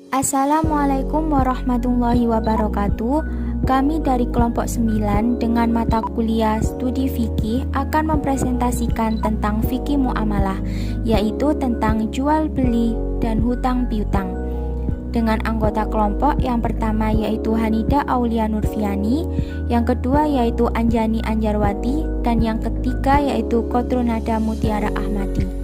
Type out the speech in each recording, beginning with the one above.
Assalamualaikum warahmatullahi wabarakatuh. Kami dari kelompok 9 dengan mata kuliah studi fikih akan mempresentasikan tentang fikih muamalah, yaitu tentang jual beli dan hutang piutang. Dengan anggota kelompok yang pertama yaitu Hanida Aulia Nurfiani, yang kedua yaitu Anjani Anjarwati, dan yang ketiga yaitu Kotrunada Mutiara Ahmadi.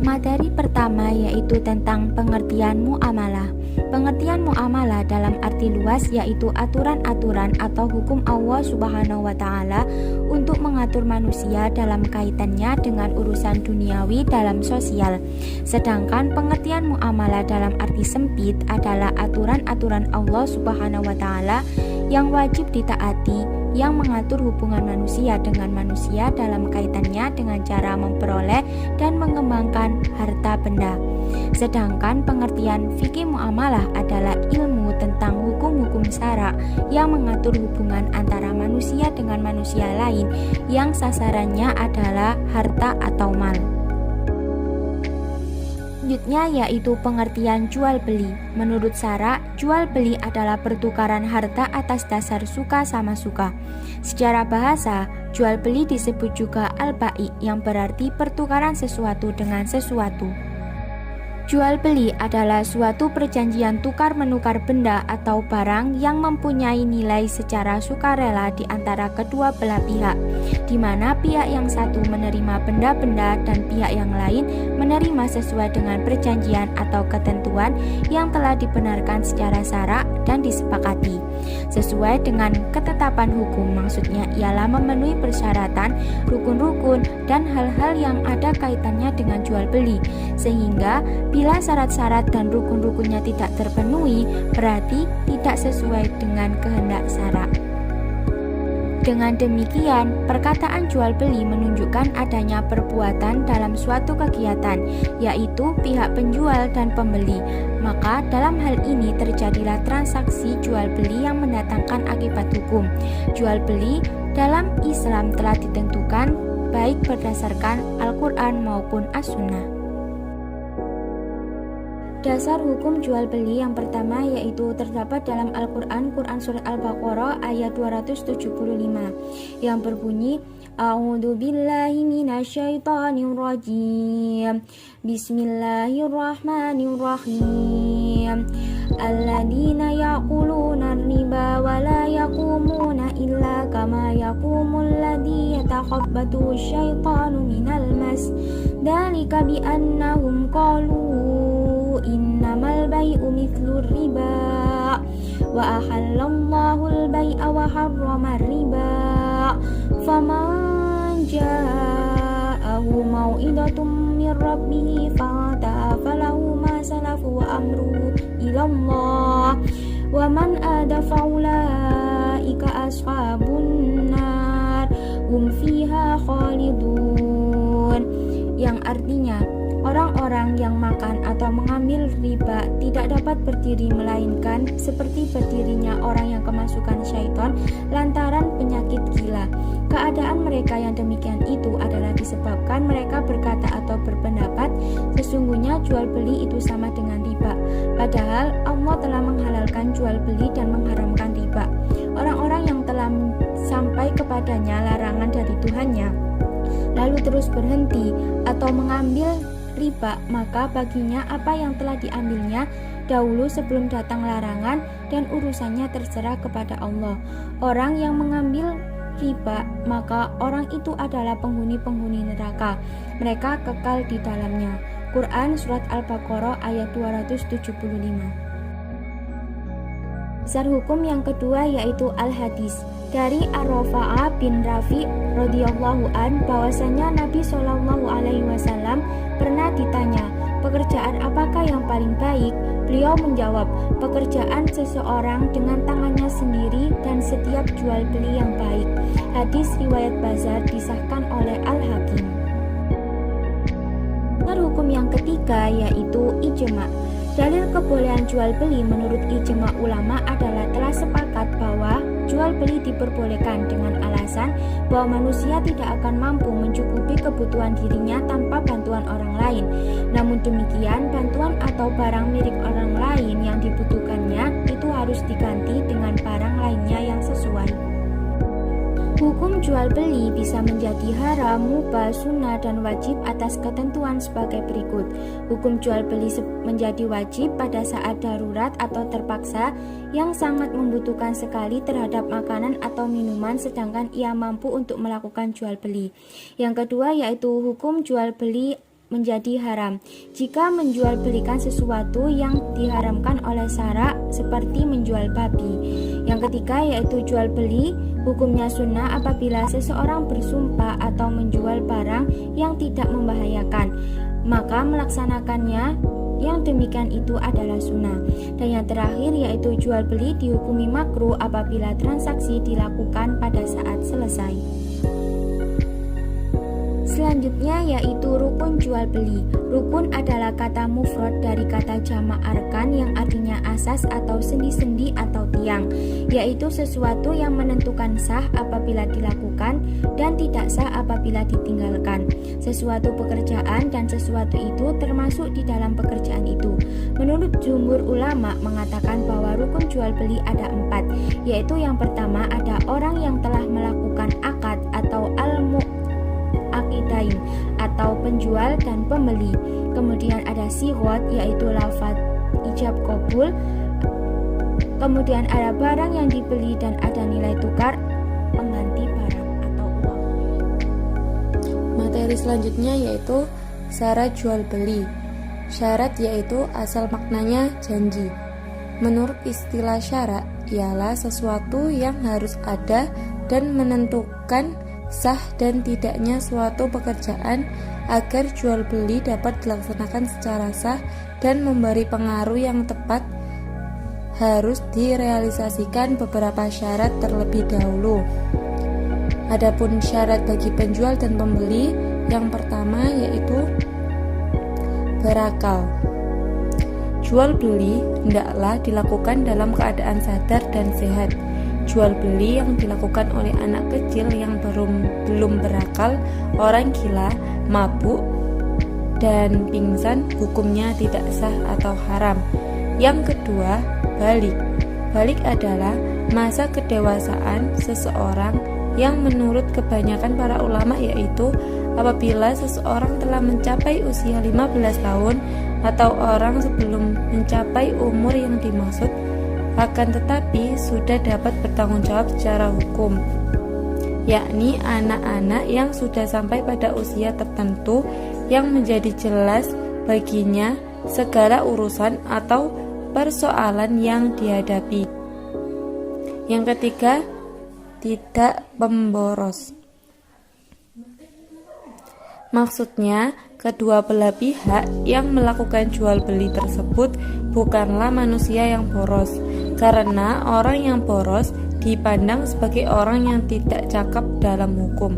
Materi pertama yaitu tentang pengertian muamalah. Pengertian muamalah dalam arti luas yaitu aturan-aturan atau hukum Allah Subhanahu wa Ta'ala untuk mengatur manusia dalam kaitannya dengan urusan duniawi dalam sosial. Sedangkan pengertian muamalah dalam arti sempit adalah aturan-aturan Allah Subhanahu wa Ta'ala yang wajib ditaati, yang mengatur hubungan manusia dengan manusia dalam kaitannya dengan cara memperoleh dan mengembangkan harta benda. Sedangkan pengertian fikih muamalah adalah ilmu tentang hukum-hukum syara yang mengatur hubungan antara manusia dengan manusia lain yang sasarannya adalah harta atau mal. Selanjutnya yaitu pengertian jual beli. Menurut syara, jual beli adalah pertukaran harta atas dasar suka sama suka. Secara bahasa, jual beli disebut juga al-bai, yang berarti pertukaran sesuatu dengan sesuatu. Jual beli adalah suatu perjanjian tukar-menukar benda atau barang yang mempunyai nilai secara sukarela di antara kedua belah pihak, di mana pihak yang satu menerima benda-benda dan pihak yang lain menerima sesuai dengan perjanjian atau ketentuan yang telah dibenarkan secara syara dan disepakati. Sesuai dengan ketetapan hukum, maksudnya ialah memenuhi persyaratan, rukun-rukun, dan hal-hal yang ada kaitannya dengan jual beli, sehingga bila syarat-syarat dan rukun-rukunnya tidak terpenuhi, berarti tidak sesuai dengan kehendak syara. Dengan demikian, perkataan jual beli menunjukkan adanya perbuatan dalam suatu kegiatan, yaitu pihak penjual dan pembeli. Maka dalam hal ini terjadilah transaksi jual beli yang mendatangkan akibat hukum. Jual beli dalam Islam telah ditentukan baik berdasarkan Al-Quran maupun As-Sunnah. Dasar hukum jual beli yang pertama yaitu terdapat dalam Al-Quran, Quran Surat Al-Baqarah ayat 275 yang berbunyi A'udzu billahi minasyaitonir rajim. Bismillahirrahmanirrahim. Alladzina ya'kuluna riba wa la yaqumuna illa kama yaqumul ladzi yatakhabbathu syaitanu minal mas. Dzalika bi annahum qalu innamal bai'u mithlur riba wa ahallallahu al-bai'a wa harrama riba faman ja'ahu mau'idatum min rabbih fa'ata falahu ma salafu wa amru ilallah wa man ada faulaika ashabun nar hum fiha khalidun, yang artinya orang-orang yang makan atau mengambil riba tidak dapat berdiri melainkan seperti berdirinya orang yang kemasukan syaitan lantaran penyakit gila. Keadaan mereka yang demikian itu adalah disebabkan mereka berkata atau berpendapat sesungguhnya jual beli itu sama dengan riba. Padahal Allah telah menghalalkan jual beli dan mengharamkan riba. Orang-orang yang telah sampai kepadanya larangan dari Tuhannya lalu terus berhenti atau mengambil riba, maka baginya apa yang telah diambilnya dahulu sebelum datang larangan dan urusannya terserah kepada Allah. Orang yang mengambil riba, maka orang itu adalah penghuni-penghuni neraka. Mereka kekal di dalamnya. Quran Surat Al-Baqarah ayat 275. Dasar hukum yang kedua yaitu al-hadis. Dari Ar-Rafa'ah bin Rafi' radhiyallahu an bahwasanya Nabi Shallallahu alaihi wasallam pernah ditanya, pekerjaan apakah yang paling baik? Beliau menjawab, pekerjaan seseorang dengan tangannya sendiri dan setiap jual beli yang baik. Hadis riwayat Bazar disahkan oleh Al-Hakim. Hukum yang ketiga yaitu ijma. Dalil kebolehan jual beli menurut ijma ulama adalah telah sepakat bahwa jual beli diperbolehkan dengan alasan bahwa manusia tidak akan mampu mencukupi kebutuhan dirinya tanpa bantuan orang lain. Namun demikian, bantuan atau barang milik orang lain yang dibutuhkannya itu harus diganti dengan barang lainnya yang sesuai. Hukum jual beli bisa menjadi haram, mubah, sunnah, dan wajib atas ketentuan sebagai berikut. Hukum jual beli menjadi wajib pada saat darurat atau terpaksa yang sangat membutuhkan sekali terhadap makanan atau minuman sedangkan ia mampu untuk melakukan jual beli. Yang kedua yaitu hukum jual beli menjadi haram jika menjual belikan sesuatu yang diharamkan oleh syara seperti menjual babi. Yang ketiga yaitu jual beli hukumnya sunnah apabila seseorang bersumpah atau menjual barang yang tidak membahayakan, maka melaksanakannya yang demikian itu adalah sunnah. Dan yang terakhir yaitu jual beli dihukumi makruh apabila transaksi dilakukan pada saat selesai. Selanjutnya yaitu rukun jual beli. Rukun adalah kata mufrad dari kata jamak arkan yang artinya asas atau sendi-sendi atau tiang, yaitu sesuatu yang menentukan sah apabila dilakukan dan tidak sah apabila ditinggalkan. Sesuatu pekerjaan dan sesuatu itu termasuk di dalam pekerjaan itu. Menurut jumhur ulama mengatakan bahwa rukun jual beli ada 4, yaitu yang pertama ada orang yang telah melakukan akad atau akidain atau penjual dan pembeli. Kemudian ada sighot yaitu lafaz ijab qabul. Kemudian ada barang yang dibeli dan ada nilai tukar pengganti barang atau uang. Materi selanjutnya yaitu syarat jual beli. Syarat yaitu asal maknanya janji. Menurut istilah syarat ialah sesuatu yang harus ada dan menentukan sah dan tidaknya suatu pekerjaan agar jual beli dapat dilaksanakan secara sah dan memberi pengaruh yang tepat. Harus direalisasikan beberapa syarat terlebih dahulu. Adapun syarat bagi penjual dan pembeli, yang pertama yaitu berakal. Jual beli hendaklah dilakukan dalam keadaan sadar dan sehat. Jual beli yang dilakukan oleh anak kecil yang belum berakal, orang gila, mabuk, dan pingsan hukumnya tidak sah atau haram. Yang kedua, balik. Balik adalah masa kedewasaan seseorang yang menurut kebanyakan para ulama yaitu apabila seseorang telah mencapai usia 15 tahun atau orang sebelum mencapai umur yang dimaksud, akan tetapi sudah dapat bertanggung jawab secara hukum, yakni anak-anak yang sudah sampai pada usia tertentu yang menjadi jelas baginya segala urusan atau persoalan yang dihadapi. Yang ketiga, tidak pemboros. Maksudnya, kedua belah pihak yang melakukan jual beli tersebut bukanlah manusia yang boros, karena orang yang boros dipandang sebagai orang yang tidak cakap dalam hukum.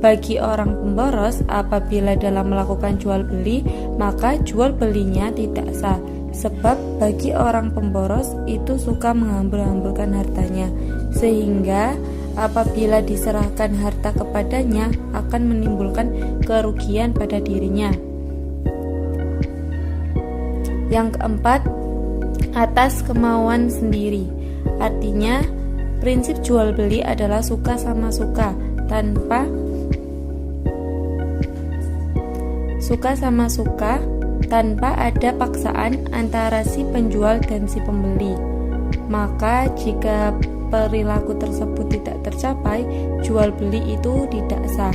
Bagi orang pemboros, apabila dalam melakukan jual beli, maka jual belinya tidak sah, sebab bagi orang pemboros itu suka menghambur-hamburkan hartanya, sehingga apabila diserahkan harta kepadanya akan menimbulkan kerugian pada dirinya. Yang keempat, atas kemauan sendiri. Artinya, prinsip jual beli adalah suka sama suka tanpa ada paksaan antara si penjual dan si pembeli. Maka jika perilaku tersebut tidak tercapai, jual beli itu tidak sah.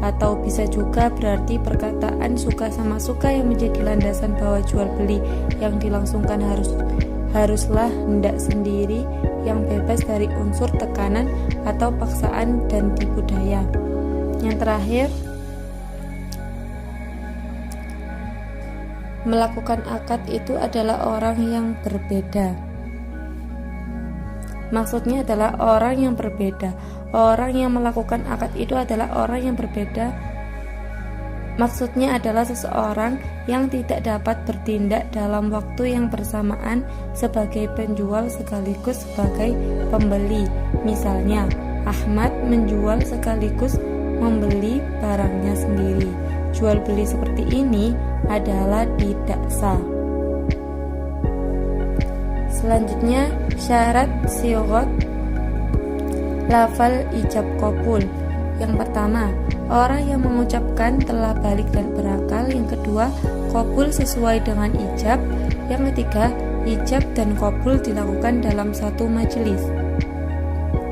Atau bisa juga berarti perkataan suka sama suka yang menjadi landasan bahwa jual beli yang dilangsungkan haruslah hendak sendiri yang bebas dari unsur tekanan atau paksaan dan tipu daya. Yang terakhir, melakukan akad itu adalah orang yang berbeda. Maksudnya adalah orang yang berbeda. Orang yang melakukan akad itu adalah orang yang berbeda Maksudnya adalah seseorang yang tidak dapat bertindak dalam waktu yang bersamaan sebagai penjual sekaligus sebagai pembeli. Misalnya, Ahmad menjual sekaligus membeli barangnya sendiri. Jual beli seperti ini adalah tidak sah. Selanjutnya, syarat sighat lafal ijab qabul. Yang pertama, orang yang mengucapkan telah balik dan berakal. Yang kedua, qabul sesuai dengan ijab. Yang ketiga, ijab dan qabul dilakukan dalam satu majelis.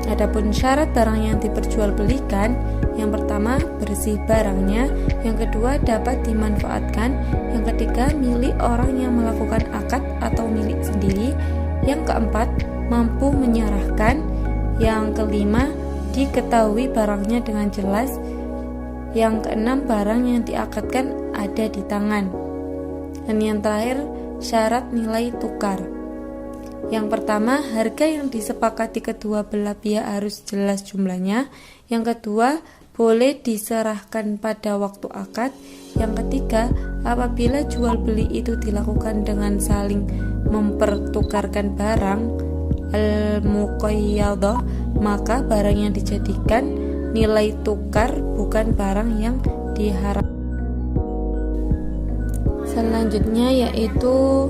Adapun syarat barang yang diperjualbelikan, yang pertama bersih barangnya, yang kedua dapat dimanfaatkan, yang ketiga milik orang yang melakukan akad atau milik sendiri, yang keempat mampu menyerahkan, yang kelima diketahui barangnya dengan jelas, yang keenam barang yang diakadkan ada di tangan, dan yang terakhir syarat nilai tukar. Yang pertama, harga yang disepakati kedua belah pihak harus jelas jumlahnya. Yang kedua, boleh diserahkan pada waktu akad. Yang ketiga, apabila jual beli itu dilakukan dengan saling mempertukarkan barang al-muqayyadah, maka barang yang dijadikan nilai tukar bukan barang yang diharapkan. Selanjutnya yaitu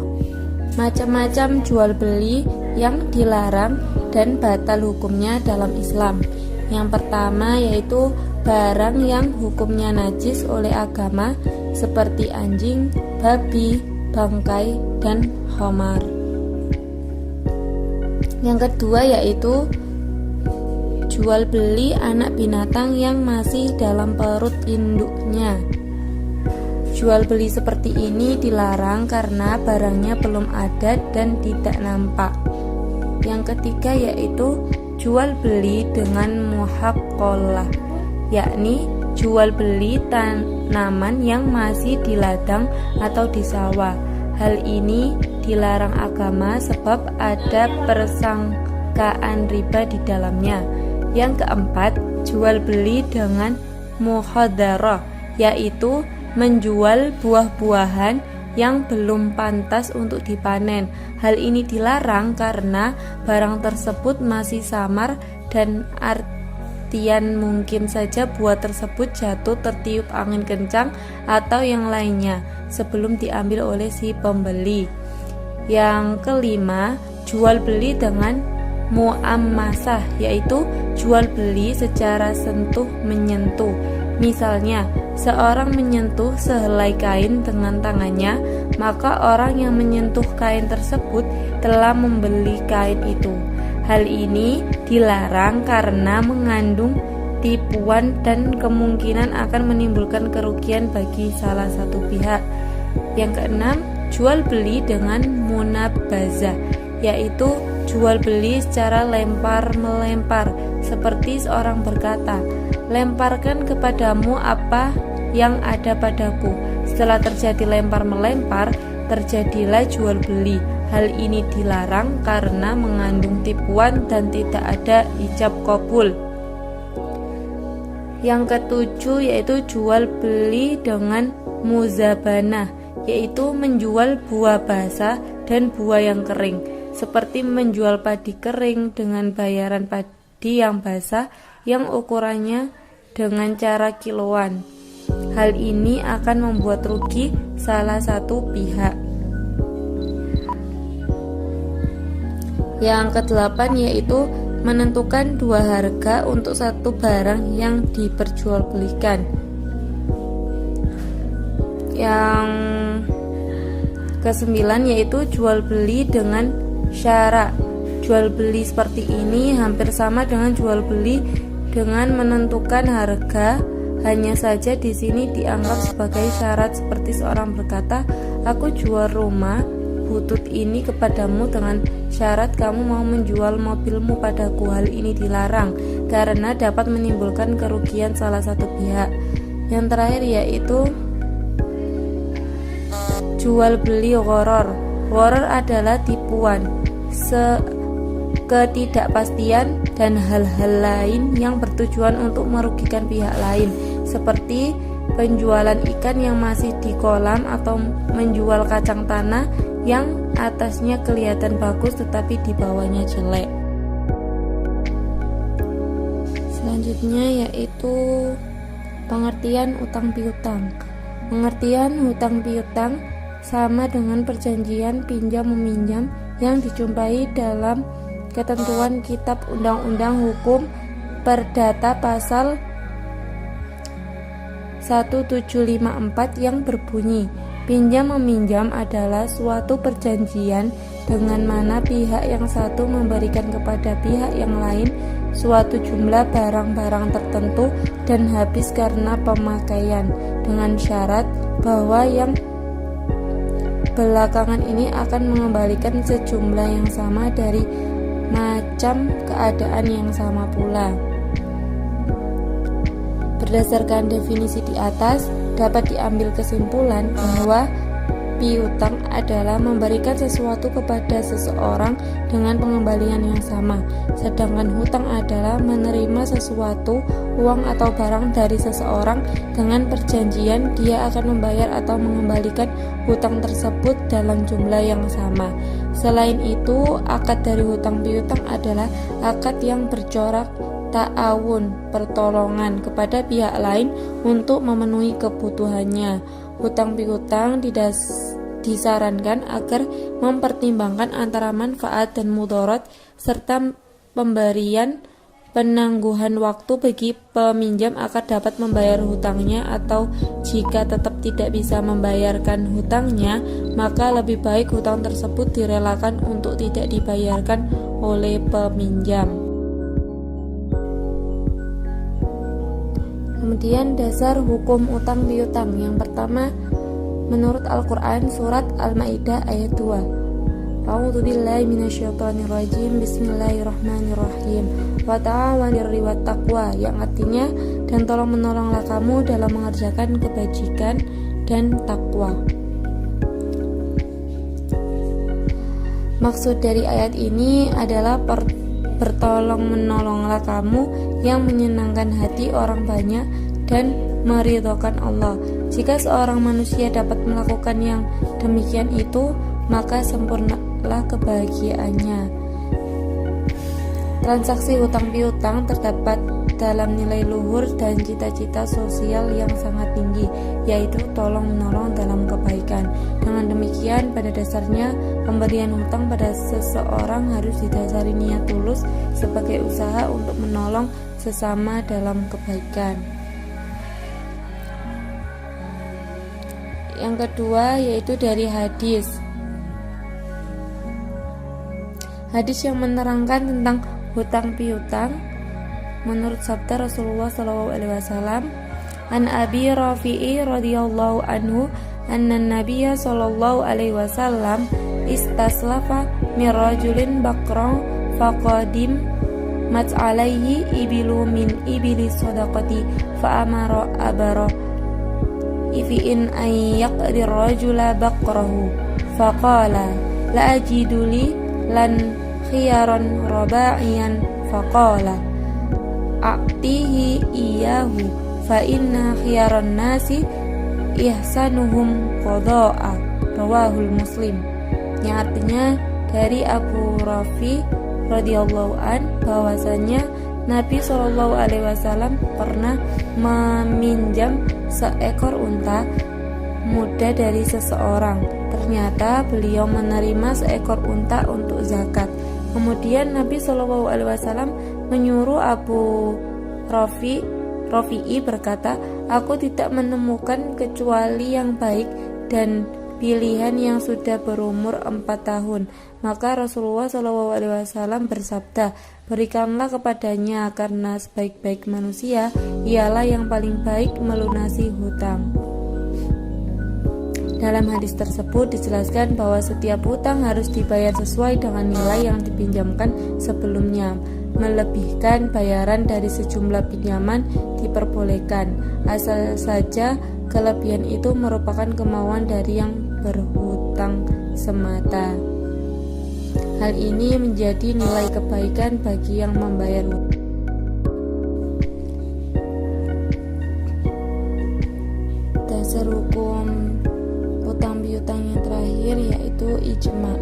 macam-macam jual beli yang dilarang dan batal hukumnya dalam Islam. Yang pertama yaitu barang yang hukumnya najis oleh agama seperti anjing, babi, bangkai, dan khamar. Yang kedua yaitu jual beli anak binatang yang masih dalam perut induknya. Jual beli seperti ini dilarang karena barangnya belum ada dan tidak nampak. Yang ketiga yaitu jual beli dengan muhaqqalah, yakni jual beli tanaman yang masih di ladang atau di sawah. Hal ini dilarang agama sebab ada persangkaan riba di dalamnya. Yang keempat, jual beli dengan muhadarah, yaitu menjual buah-buahan yang belum pantas untuk dipanen. Hal ini dilarang karena barang tersebut masih samar dan artian mungkin saja buah tersebut jatuh tertiup angin kencang atau yang lainnya sebelum diambil oleh si pembeli. Yang kelima, jual beli dengan muammasah, yaitu jual beli secara sentuh menyentuh. Misalnya, seorang menyentuh sehelai kain dengan tangannya, maka orang yang menyentuh kain tersebut telah membeli kain itu. Hal ini dilarang karena mengandung tipuan dan kemungkinan akan menimbulkan kerugian bagi salah satu pihak. Yang keenam, jual beli dengan munabazah, yaitu jual beli secara lempar-melempar, seperti seorang berkata, "Lemparkan kepadamu apa yang ada padaku." Setelah terjadi lempar-melempar, terjadilah jual beli. Hal ini dilarang karena mengandung tipuan dan tidak ada ijab qabul. Yang ketujuh yaitu jual beli dengan muzabanah, yaitu menjual buah basah dan buah yang kering, seperti menjual padi kering dengan bayaran padi yang basah yang ukurannya dengan cara kiloan. Hal ini akan membuat rugi salah satu pihak. Yang kedelapan yaitu menentukan dua harga untuk satu barang yang diperjualbelikan. Yang kesembilan yaitu jual beli dengan syarat. Jual beli seperti ini hampir sama dengan jual beli dengan menentukan harga, hanya saja di sini dianggap sebagai syarat, seperti seorang berkata, "Aku jual rumah butut ini kepadamu dengan syarat kamu mau menjual mobilmu padaku." Hal ini dilarang karena dapat menimbulkan kerugian salah satu pihak. Yang terakhir yaitu jual beli gharar. Gharar adalah tipuan, ketidakpastian dan hal-hal lain yang bertujuan untuk merugikan pihak lain, seperti penjualan ikan yang masih di kolam atau menjual kacang tanah yang atasnya kelihatan bagus tetapi di bawahnya jelek. Selanjutnya yaitu pengertian utang piutang. Pengertian hutang piutang sama dengan perjanjian pinjam-meminjam yang dijumpai dalam ketentuan Kitab Undang-Undang Hukum Perdata pasal 1754 yang berbunyi, pinjam-meminjam adalah suatu perjanjian dengan mana pihak yang satu memberikan kepada pihak yang lain suatu jumlah barang-barang tertentu dan habis karena pemakaian, dengan syarat bahwa yang belakangan ini akan mengembalikan sejumlah yang sama dari macam keadaan yang sama pula. Berdasarkan definisi di atas, dapat diambil kesimpulan bahwa piutang adalah memberikan sesuatu kepada seseorang dengan pengembalian yang sama, sedangkan hutang adalah menerima sesuatu, uang atau barang dari seseorang dengan perjanjian dia akan membayar atau mengembalikan hutang tersebut dalam jumlah yang sama. Selain itu, akad dari hutang piutang adalah akad yang bercorak ta'awun, pertolongan kepada pihak lain untuk memenuhi kebutuhannya. Hutang piutang disarankan agar mempertimbangkan antara manfaat dan mudarat serta pemberian penangguhan waktu bagi peminjam agar dapat membayar hutangnya, atau jika tetap tidak bisa membayarkan hutangnya, maka lebih baik hutang tersebut direlakan untuk tidak dibayarkan oleh peminjam. Kemudian dasar hukum utang piutang. Yang pertama, menurut Al-Quran surat Al-Ma'idah ayat 2. A'udzu billahi minasyaitonir rajim. Bismillahirrahmanirrahim. Wa ta'awanir 'alal birri wat taqwa, yang artinya dan tolong-menolonglah kamu dalam mengerjakan kebajikan dan takwa. Maksud dari ayat ini adalah bertolong-menolonglah kamu yang menyenangkan hati orang banyak dan meridhokan Allah. Jika seorang manusia dapat melakukan yang demikian itu, maka sempurnalah kebahagiaannya. Transaksi hutang piutang terdapat dalam nilai luhur dan cita-cita sosial yang sangat tinggi, yaitu tolong-menolong dalam kebaikan. Dengan demikian, pada dasarnya pemberian hutang pada seseorang harus didasari niat tulus sebagai usaha untuk menolong sesama dalam kebaikan. Yang kedua yaitu dari hadis. Hadis yang menerangkan tentang hutang piutang menurut sabda Rasulullah SAW, an Abi Rafi'i radhiyallahu anhu anna Nabiyya sallallahu alaihi wasallam istaslafa min rajulin baqran faqadim mat alaihi ibilu min ibili sadaqati fa amara abara ifi'in an yaqdir rajula baqrahu faqala la ajiduli lan khiyaran raba'iyan faqala a'tihi iyahu fa inna khiyaran nasi ihsanuhum qada'a, rawahul Muslim. Yang artinya dari Abu Rafi radhiyallahu an bahwasanya Nabi SAW pernah meminjam seekor unta muda dari seseorang. Ternyata beliau menerima seekor unta untuk zakat. Kemudian Nabi SAW menyuruh Abu Rafi'i berkata, aku tidak menemukan kecuali yang baik dan pilihan yang sudah berumur 4 tahun. Maka Rasulullah SAW bersabda, berikanlah kepadanya karena sebaik-baik manusia ialah yang paling baik melunasi hutang. Dalam hadis tersebut dijelaskan bahwa setiap hutang harus dibayar sesuai dengan nilai yang dipinjamkan sebelumnya. Melebihkan bayaran dari sejumlah pinjaman diperbolehkan, asal saja kelebihan itu merupakan kemauan dari yang berhutang semata. Hal ini menjadi nilai kebaikan bagi yang membayar hutang. Dasar hukum hutang piutang yang terakhir yaitu ijma.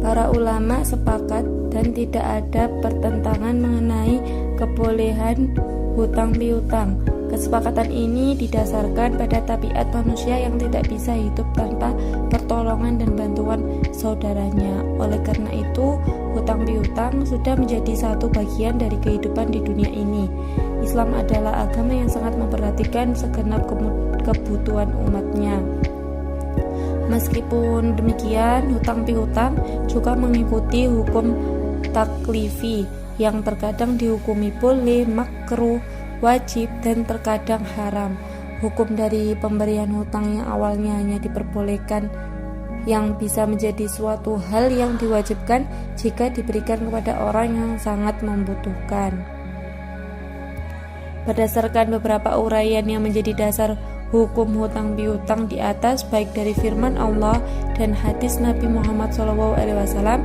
Para ulama sepakat dan tidak ada pertentangan mengenai kebolehan hutang piutang. Kesepakatan ini didasarkan pada tabiat manusia yang tidak bisa hidup tanpa pertolongan dan bantuan saudaranya. Oleh karena itu, hutang piutang sudah menjadi satu bagian dari kehidupan di dunia ini. Islam adalah agama yang sangat memperhatikan segenap kebutuhan umatnya. Meskipun demikian, hutang piutang juga mengikuti hukum taklifi yang terkadang dihukumi boleh, makruh, wajib, dan terkadang haram. Hukum dari pemberian hutang yang awalnya hanya diperbolehkan yang bisa menjadi suatu hal yang diwajibkan jika diberikan kepada orang yang sangat membutuhkan. Berdasarkan beberapa uraian yang menjadi dasar hukum hutang piutang di atas, baik dari firman Allah dan hadis Nabi Muhammad SAW,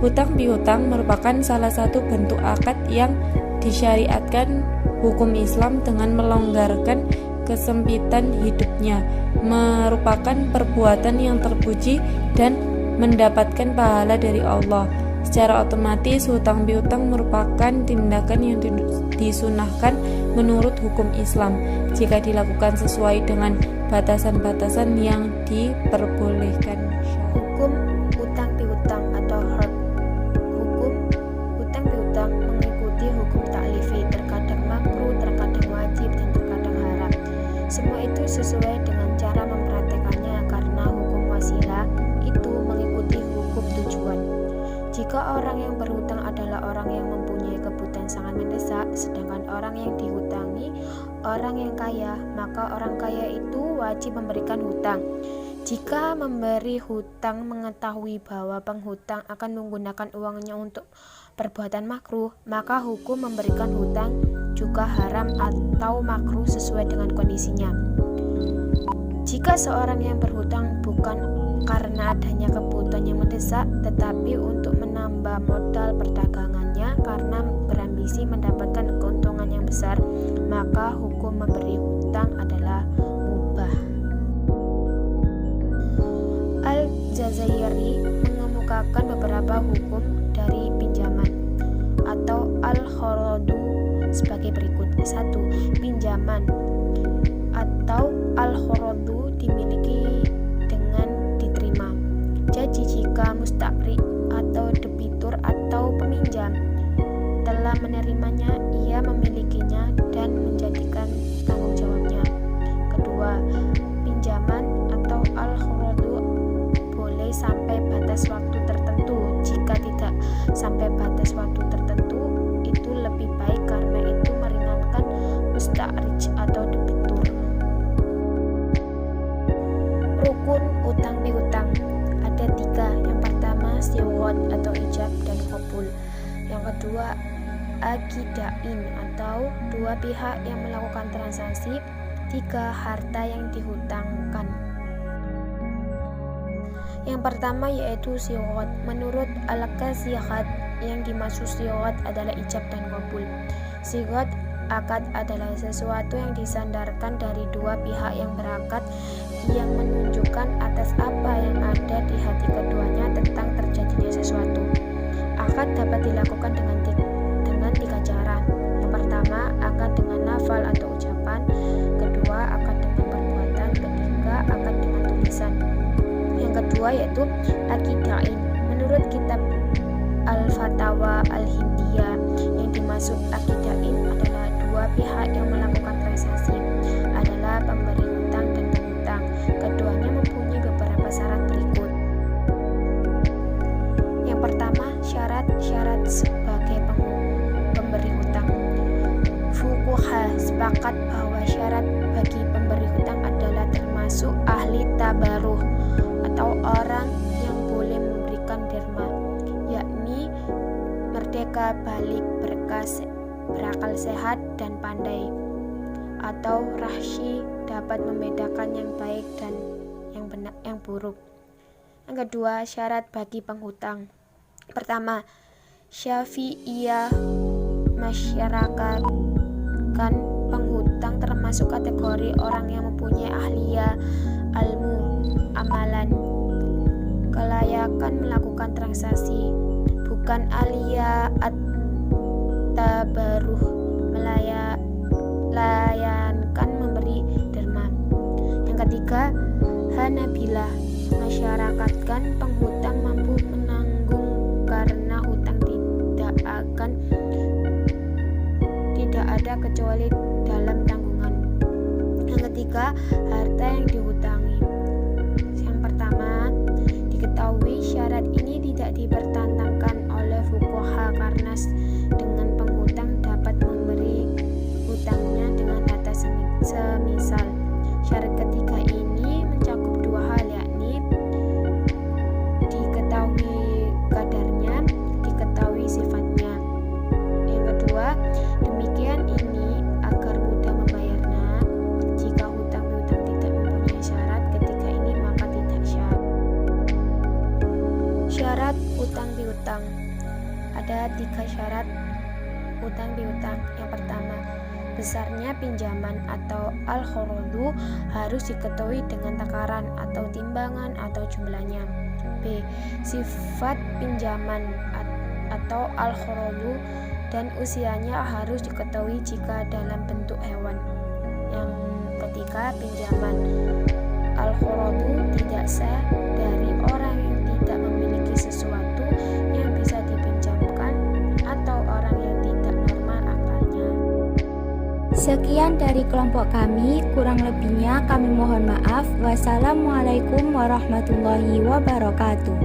hutang piutang merupakan salah satu bentuk akad yang disyariatkan hukum Islam dengan melonggarkan kesempitan hidupnya, merupakan perbuatan yang terpuji dan mendapatkan pahala dari Allah. Secara otomatis, hutang piutang merupakan tindakan yang disunahkan menurut hukum Islam jika dilakukan sesuai dengan batasan-batasan yang diperbolehkan. Hukum hutang piutang atau hard. Hukum hutang piutang mengikuti hukum taklifi, terkadang makruh, terkadang wajib, dan terkadang haram. Semua itu sesuai dengan cara mempraktekannya, karena hukum wasilah itu mengikuti hukum tujuan. Jika orang yang berhutang adalah orang yang mempunyai kebutuhan sangat mendesak, sedangkan orang yang dihutangi orang yang kaya, maka orang kaya itu wajib memberikan hutang. Jika memberi hutang mengetahui bahwa penghutang akan menggunakan uangnya untuk perbuatan makruh, maka hukum memberikan hutang juga haram atau makruh sesuai dengan kondisinya. Jika seorang yang berhutang bukan karena adanya kebutuhan yang mendesak, tetapi untuk menambah modal perdagangannya karena berambisi mendapatkan keuntungan yang besar, maka hukum memberi hutang adalah mubah. Al-Jazairi mengemukakan beberapa hukum dari pinjaman atau al-kharadu sebagai berikut. 1. Pinjaman atau al-kharadu dimiliki dengan diterima. Jadi jika mustaqri atau debitur atau peminjam telah menerimanya, ia memilikinya dan menjadikan tanggung jawabnya. Kedua, pinjaman atau al-kharadu boleh sampai batas waktu tertentu. Jika tidak sampai batas waktu tertentu, itu lebih baik karena itu meringankan mustaqrij atau debitur. Rukun utang piutang ada 3. Yang pertama siwot atau ijab dan qabul. Yang kedua akidain atau dua pihak yang melakukan transaksi. 3. Harta yang dihutangkan. Yang pertama yaitu siwot. Menurut Al-Qasihat, yang dimaksud siwot adalah ijab dan qabul. Siwot akad adalah sesuatu yang disandarkan dari dua pihak yang berakad, yang menunjukkan atas apa yang ada di hati keduanya tentang terjadinya sesuatu. Akad dapat dilakukan dengan 3 cara. Yang pertama, akad dengan lafal atau ucapan. Kedua, akad dengan perbuatan. Ketiga, akad dengan tulisan. Yang kedua yaitu akidain. Menurut kitab Al-Fatawa Al-Hindiyah, yang dimaksud akidain adalah dua pihak yang melakukan transaksi, adalah pemberi hutang dan penghutang. Keduanya mempunyai beberapa syarat berikut. Yang pertama, syarat-syarat sebagai pemberi hutang. Fuqaha sepakat bahwa syarat bagi pemberi hutang adalah termasuk ahli tabaruh atau orang yang boleh memberikan derma, yakni merdeka balik, berakal sehat dan pandai, atau rahsyi, dapat membedakan yang baik dan yang buruk. Yang kedua, syarat bagi penghutang. Pertama, Syafi'iyah masyarakatkan penghutang termasuk termasuk kategori orang yang mempunyai ahliya, ilmu, amalan, kelayakan melakukan transaksi, bukan ahliya at-tabaruh, melayankan memberi derma. Yang ketiga, Hanabilah, masyarakatkan penghutang mampu menanggung karena hutang tidak ada kecuali dalam tanggungan. Yang ketiga, harta yang dihutangi. Yang pertama, diketahui syarat ini tidak dipertentangkan oleh fuqaha karena dengan penghutang dapat memberi hutangnya dengan harta semisal. Syarat ketiga ini mencakup dua hal, yakni diketahui kadarnya, diketahui sifatnya. Yang kedua, demikian ini agar mudah membayarnya. Jika hutang piutang tidak mempunyai syarat ketiga ini maka tidak syah. Syarat hutang piutang. Ada 3 syarat hutang piutang. Yang pertama, besarnya pinjaman atau al-khorodu harus diketahui dengan takaran atau timbangan atau jumlahnya. B. Sifat pinjaman atau al-khorodu dan usianya harus diketahui jika dalam bentuk hewan. Yang ketiga, pinjaman al-khorodu tidak sah dari orang yang tidak memiliki sesuatu yang bisa dipinjamkan atau orang yang tidak normal akalnya. Sekian dari kelompok kami, kurang lebihnya kami mohon maaf. Wassalamualaikum warahmatullahi wabarakatuh.